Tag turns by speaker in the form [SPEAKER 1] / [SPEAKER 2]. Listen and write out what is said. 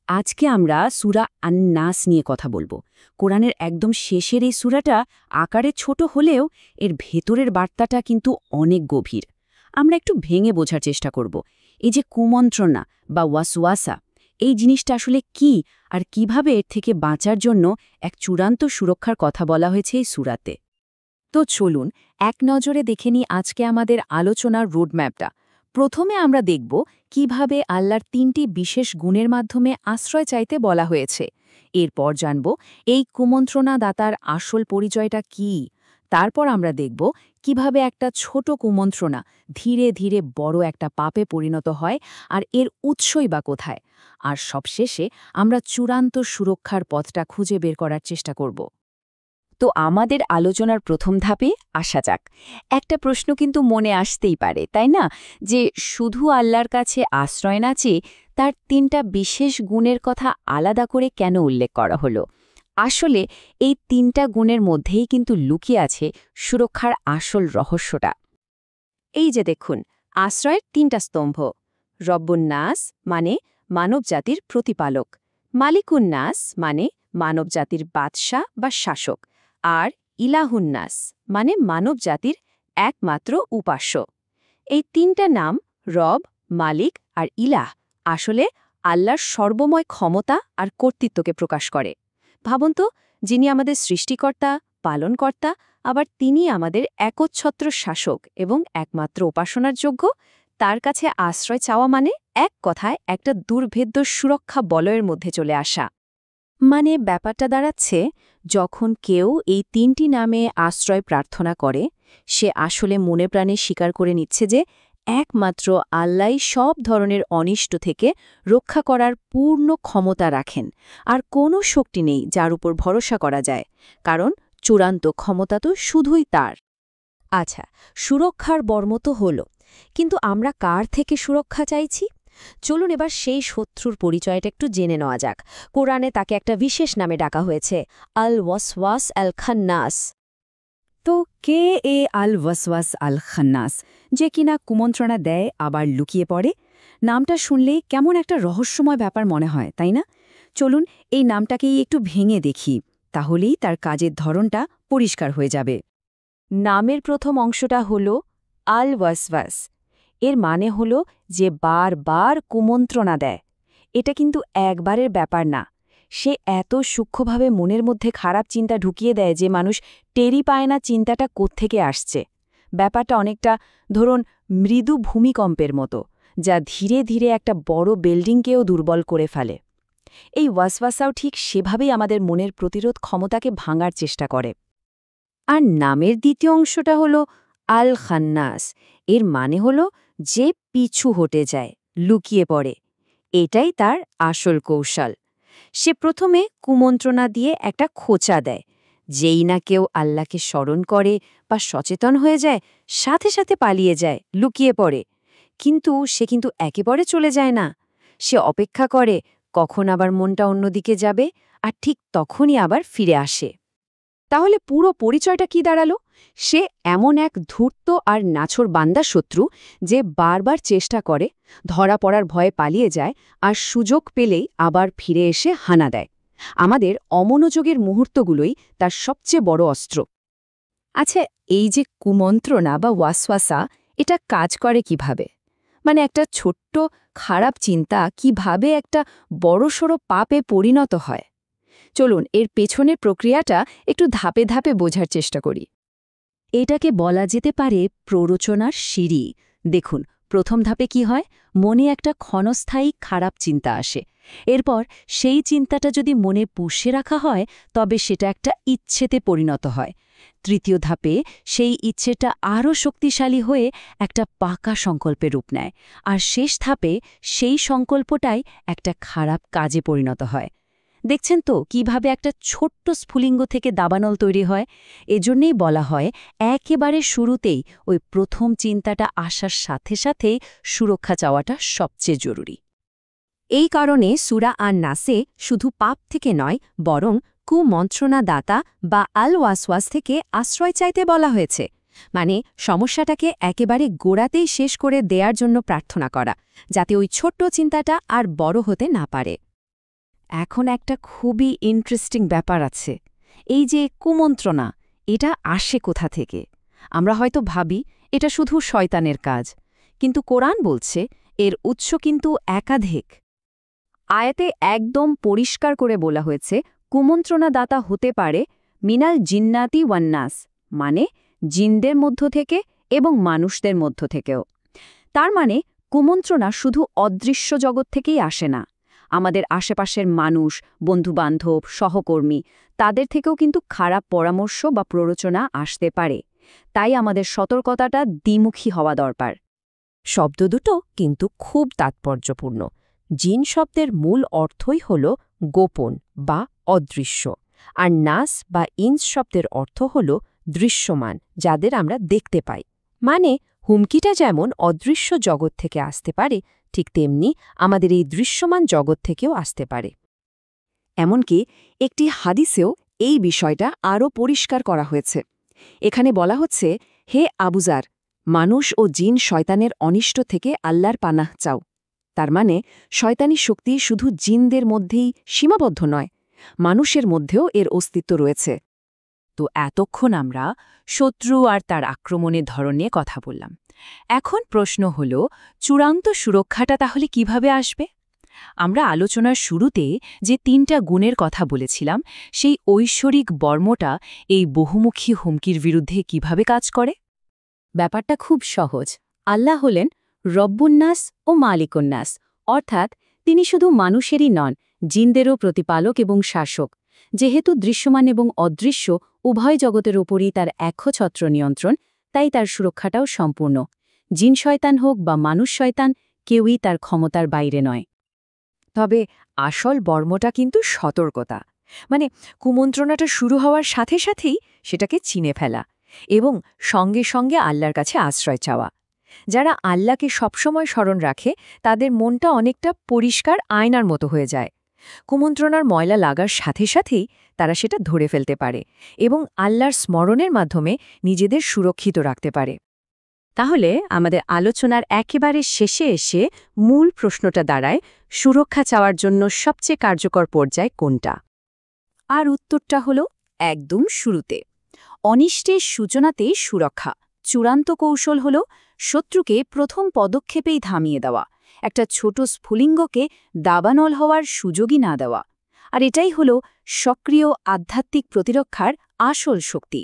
[SPEAKER 1] আজকে আমরা সূরা আন-নাস নিয়ে কথা বলবো। কোরআনের একদম শেষের এই সূরাটা আকারে ছোট হলেও এর ভেতরের বার্তাটা কিন্তু অনেক গভীর। আমরা একটু ভেঙে বোঝার চেষ্টা করব। এই যে কুমন্ত্রণা বা ওয়াসওয়াসা, এই জিনিসটা আসলে কি আর কিভাবে এর থেকে বাঁচার জন্য এক চূড়ান্ত সুরক্ষার কথা বলা হয়েছে এই সূরাতে। তো চলুন এক নজরে দেখে নিই আজকে আমাদের আলোচনার রোডম্যাপটা। প্রথমে আমরা দেখব কিভাবে আল্লাহর ৩টি বিশেষ গুণের মাধ্যমে আশ্রয় চাইতে বলা হয়েছে। এরপর জানব এই কুমন্ত্রণাদাতার আসল পরিচয়টা কি। তারপর আমরা দেখব কিভাবে একটা ছোট কুমন্ত্রণা ধীরে ধীরে বড় একটা পাপে পরিণত হয় আর এর উৎসই বা কোথায়। আর সবশেষে আমরা চূড়ান্ত সুরক্ষার পথটা খুঁজে বের করার চেষ্টা করব। তো আমাদের আলোচনার প্রথম ধাপে আসা যাক। একটা প্রশ্ন কিন্তু মনে আসতেই পারে, তাই না? যে শুধু আল্লাহর কাছে আশ্রয় না চেয়ে তার ৩টা বিশেষ গুণের কথা আলাদা করে কেন উল্লেখ করা হলো? আসলে এই ৩টা গুণের মধ্যেই কিন্তু লুকিয়ে আছে সুরক্ষার আসল রহস্যটা। এই যে দেখুন, আশ্রয়ের ৩টা স্তম্ভ। রব্বুন্নাস মানে মানবজাতির প্রতিপালক, মালিকুন্নাস মানে মানবজাতির বাদশা বা শাসক, আর ইলাহুন্নাস মানে মানবজাতির একমাত্র উপাস্য। এই ৩টা নাম রব, মালিক আর ইলাহ আসলে আল্লাহর সর্বময় ক্ষমতা আর কর্তৃত্বকে প্রকাশ করে। ভাবুন তো, যিনি আমাদের সৃষ্টিকর্তা, পালনকর্তা, আবার তিনি আমাদের একচ্ছত্র শাসক এবং একমাত্র উপাসনার যোগ্য, তার কাছে আশ্রয় চাওয়া মানে এক কথায় একটা দুর্ভেদ্য সুরক্ষা বলয়ের মধ্যে চলে আসা। মানে ব্যাপারটা দাঁড়াচ্ছে, যখন কেউ এই ৩টি নামে আশ্রয় প্রার্থনা করে, সে আসলে মনে প্রাণে স্বীকার করে নিচ্ছে যে একমাত্র আল্লাহই সব ধরনের অনিষ্ট থেকে রক্ষা করার পূর্ণ ক্ষমতা রাখেন, আর কোনো শক্তি নেই যার উপর ভরসা করা যায়, কারণ চূড়ান্ত ক্ষমতা তো শুধুই তার। আচ্ছা, সুরক্ষার বর্ম তো হল, কিন্তু আমরা কার থেকে সুরক্ষা চাইছি? চলুন এবার সেই শত্রুর পরিচয়টা একটু জেনে নেওয়া যাক। কোরআনে তাকে একটা বিশেষ নামে ডাকা হয়েছে, আল ওয়াসওয়াস আল খান্নাস। তো কে এ আল ওয়াসওয়াস আল খান্নাস, যে কিনা কুমন্ত্রণা দেয় আবার লুকিয়ে পড়ে? নামটা শুনলেই কেমন একটা রহস্যময় ব্যাপার মনে হয়, তাই না? চলুন এই নামটাকেই একটু ভেঙে দেখি, তাহলেই তার কাজের ধরনটা পরিষ্কার হয়ে যাবে। নামের প্রথম অংশটা হল আল ওয়াসওয়াস। এর মানে হল যে বারবার কুমন্ত্রণা দেয়। এটা কিন্তু একবারের ব্যাপার না। সে এত সূক্ষ্মভাবে মনের মধ্যে খারাপ চিন্তা ঢুকিয়ে দেয় যে মানুষ টেরই পায় না চিন্তাটা কোত্থেকে আসছে। ব্যাপারটা অনেকটা ধরুন মৃদু ভূমিকম্পের মতো, যা ধীরে ধীরে একটা বড় বিল্ডিংকেও দুর্বল করে ফেলে। এই ওয়াসওয়াসাও ঠিক সেভাবেই আমাদের মনের প্রতিরোধ ক্ষমতাকে ভাঙার চেষ্টা করে। আর নামের দ্বিতীয় অংশটা হল আল খান্নাস। এর মানে হল যে পিছু হটে যায়, লুকিয়ে পড়ে। এটাই তার আসল কৌশল। সে প্রথমে কুমন্ত্রণা দিয়ে একটা খোঁচা দেয়। যেই না কেউ আল্লাহকে স্মরণ করে বা সচেতন হয়ে যায়, সাথে সাথে পালিয়ে যায়, লুকিয়ে পড়ে। কিন্তু সে কিন্তু একেবারে চলে যায় না। সে অপেক্ষা করে কখন আবার মনটা অন্যদিকে যাবে, আর ঠিক তখনই আবার ফিরে আসে। তাহলে পুরো পরিচয়টা কি দাঁড়ালো? সে এমন এক ধূর্ত আর নাছোড় বান্দা শত্রু যে বারবার চেষ্টা করে, ধরা পড়ার ভয়ে পালিয়ে যায়, আর সুযোগ পেলেই আবার ফিরে এসে হানা দেয়। আমাদের অমনোযোগের মুহূর্তগুলোই তার সবচেয়ে বড় অস্ত্র। আচ্ছা, এই যে কুমন্ত্রণা বা ওয়াসওয়াসা, এটা কাজ করে কিভাবে? মানে একটা ছোট্ট খারাপ চিন্তা কিভাবে একটা বড়সড় পাপে পরিণত হয়? চলুন এর পেছনের প্রক্রিয়াটা একটু ধাপে ধাপে বোঝার চেষ্টা করি। এটাকে বলা যেতে পারে প্ররোচনার সিঁড়ি। দেখুন, প্রথম ধাপে কি হয়? মনে একটা ক্ষণস্থায়ী খারাপ চিন্তা আসে। এরপর সেই চিন্তাটা যদি মনে পুষে রাখা হয়, তবে সেটা একটা ইচ্ছেতে পরিণত হয়। তৃতীয় ধাপে সেই ইচ্ছেটা আরও শক্তিশালী হয়ে একটা পাকা সংকল্পে রূপ নেয়। আর শেষ ধাপে সেই সংকল্পটাই একটা খারাপ কাজে পরিণত হয়। দেখছেন তো কিভাবে একটা ছোট্ট স্ফুলিঙ্গ থেকে দাবানল তৈরি হয়? এজন্যেই বলা হয় একেবারে শুরুতেই ওই প্রথম চিন্তাটা আসার সাথে সাথেই সুরক্ষা চাওয়াটা সবচেয়ে জরুরি। এই কারণে সূরা আন-নাসে শুধু পাপ থেকে নয়, বরং কুমন্ত্রণাদাতা বা আল ওয়াসওয়াস থেকে আশ্রয় চাইতে বলা হয়েছে। মানে সমস্যাটাকে একেবারে গোড়াতেই শেষ করে দেওয়ার জন্য প্রার্থনা করা, যাতে ওই ছোট্ট চিন্তাটা আর বড় হতে না পারে। এখন একটা খুবই ইন্টারেস্টিং ব্যাপার আছে। এই যে কুমন্ত্রণা, এটা আসে কোথা থেকে? আমরা হয়তো ভাবি এটা শুধু শয়তানের কাজ, কিন্তু কোরআন বলছে এর উৎস কিন্তু একাধিক। আয়াতে একদম পরিষ্কার করে বলা হয়েছে কুমন্ত্রণাদাতা হতে পারে মিনাল জিন্নাতি ওয়ান্নাস, মানে জিনদের মধ্য থেকে এবং মানুষদের মধ্য থেকেও। তার মানে কুমন্ত্রণা শুধু অদৃশ্য জগৎ থেকেই আসে না, আমাদের আশেপাশের মানুষ, বন্ধুবান্ধব, সহকর্মী, তাদের থেকেও কিন্তু খারাপ পরামর্শ বা প্ররোচনা আসতে পারে। তাই আমাদের সতর্কতাটা দ্বিমুখী হওয়া দরকার।
[SPEAKER 2] শব্দ দুটো কিন্তু খুব তাৎপর্যপূর্ণ। জিন শব্দের মূল অর্থই হল গোপন বা অদৃশ্য, আর নাস বা ইন্স শব্দের অর্থ হল দৃশ্যমান, যাদের আমরা দেখতে পাই। মানে হুমকিটা যেমন অদৃশ্য জগৎ থেকে আসতে পারে, ঠিক তেমনি আমাদের এই দৃশ্যমান জগৎ থেকেও আসতে পারে।
[SPEAKER 1] এমনকি একটি হাদিসেও এই বিষয়টা আরও পরিষ্কার করা হয়েছে। এখানে বলা হচ্ছে, হে আবুজার, মানুষ ও জিন শয়তানের অনিষ্ট থেকে আল্লাহর পানাহ চাও। তার মানে শয়তানি শক্তি শুধু জিনদের মধ্যেই সীমাবদ্ধ নয়, মানুষের মধ্যেও এর অস্তিত্ব রয়েছে। তো এতক্ষণ আমরা শত্রু আর তার আক্রমণের ধরন নিয়ে কথা বললাম। এখন প্রশ্ন হল, চূড়ান্ত সুরক্ষাটা তাহলে কিভাবে আসবে? আমরা আলোচনার শুরুতে যে ৩টা গুণের কথা বলেছিলাম, সেই ঐশ্বরিক বর্মটা এই বহুমুখী হুমকির বিরুদ্ধে কিভাবে কাজ করে? ব্যাপারটা খুব সহজ। আল্লাহ হলেন রব্বুন্নাস ও মালিকুন্নাস, অর্থাৎ তিনি শুধু মানুষেরই নন, জিনদেরও প্রতিপালক এবং শাসক। যেহেতু দৃশ্যমান এবং অদৃশ্য উভয় জগতের ওপরই তার একচ্ছত্র নিয়ন্ত্রণ, তাই তার সুরক্ষাটাও সম্পূর্ণ। জিন শয়তান হোক বা মানুষ শয়তান, কেউই তার ক্ষমতার বাইরে নয়। তবে আসল বর্মটা কিন্তু সতর্কতা, মানে কুমন্ত্রণাটা শুরু হওয়ার সাথে সাথেই সেটাকে চিনে ফেলা এবং সঙ্গে সঙ্গে আল্লাহর কাছে আশ্রয় চাওয়া। যারা আল্লাহকে সবসময় স্মরণ রাখে, তাদের মনটা অনেকটা পরিষ্কার আয়নার মতো হয়ে যায়। কুমন্ত্রণার ময়লা লাগার সাথে সাথেই তারা সেটা ধরে ফেলতে পারে এবং আল্লাহর স্মরণের মাধ্যমে নিজেদের সুরক্ষিত রাখতে পারে। তাহলে আমাদের আলোচনার একেবারে শেষে এসে মূল প্রশ্নটা দাঁড়ায়, সুরক্ষা চাওয়ার জন্য সবচেয়ে কার্যকর পর্যায় কোনটা? আর উত্তরটা হল একদম শুরুতে। অনিষ্টের সূচনাতেই সুরক্ষা। চূড়ান্ত কৌশল হল শত্রুকে প্রথম পদক্ষেপেই থামিয়ে দেওয়া, একটা ছোট স্ফুলিঙ্গকে দাবানল হওয়ার সুযোগই না দেওয়া। আর এটাই হল সক্রিয় আধ্যাত্মিক প্রতিরক্ষার আসল শক্তি।